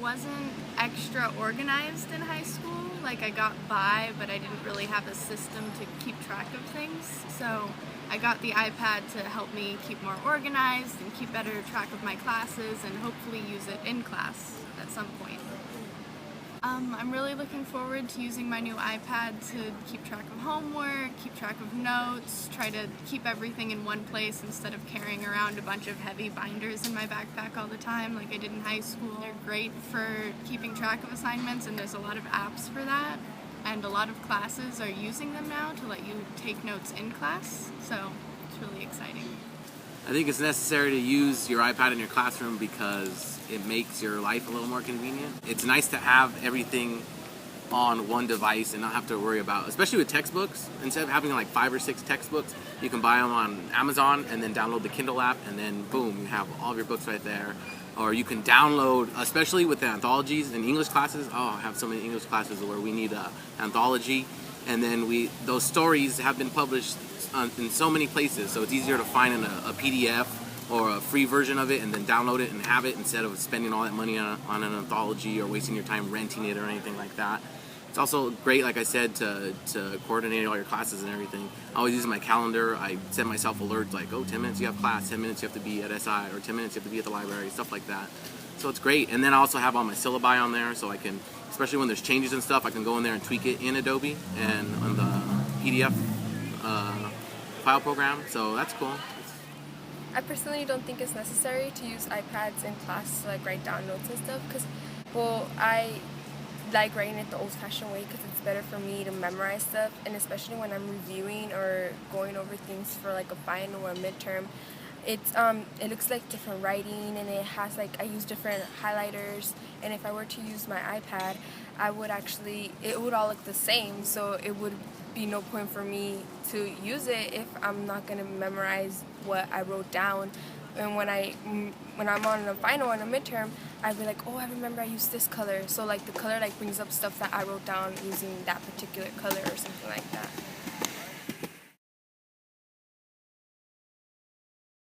wasn't extra organized in high school. Like, I got by, but I didn't really have a system to keep track of things. So I got the iPad to help me keep more organized and keep better track of my classes and hopefully use it in class at some point. I'm really looking forward to using my new iPad to keep track of homework, keep track of notes, try to keep everything in one place instead of carrying around a bunch of heavy binders in my backpack all the time like I did in high school. They're great for keeping track of assignments, and there's a lot of apps for that, and a lot of classes are using them now to let you take notes in class, so it's really exciting. I think it's necessary to use your iPad in your classroom because it makes your life a little more convenient. It's nice to have everything on one device and not have to worry about, especially with textbooks, instead of having like 5 or 6 textbooks, you can buy them on Amazon and then download the Kindle app, and then boom, you have all of your books right there. Or you can download, especially with the anthologies in English classes. Oh, I have so many English classes where we need an anthology, and then those stories have been published in so many places, so it's easier to find in a PDF or a free version of it and then download it and have it instead of spending all that money on an anthology or wasting your time renting it or anything like that. It's also great, like I said, to coordinate all your classes and everything. I always use my calendar. I set myself alerts like, oh, 10 minutes you have class, 10 minutes you have to be at SI, or 10 minutes you have to be at the library, stuff like that. So it's great. And then I also have all my syllabi on there, so I can, especially when there's changes and stuff, I can go in there and tweak it in Adobe and on the PDF file program, so that's cool. I personally don't think it's necessary to use iPads in class to like write down notes and stuff, because, well, I like writing it the old-fashioned way because it's better for me to memorize stuff, and especially when I'm reviewing or going over things for like a final or a midterm. It looks like different writing, and it has like, I use different highlighters, and if I were to use my iPad, it would all look the same, so it would be no point for me to use it if I'm not going to memorize what I wrote down. And when I'm on a final and a midterm, I'd be like, oh, I remember I used this color, so like the color like brings up stuff that I wrote down using that particular color or something like that.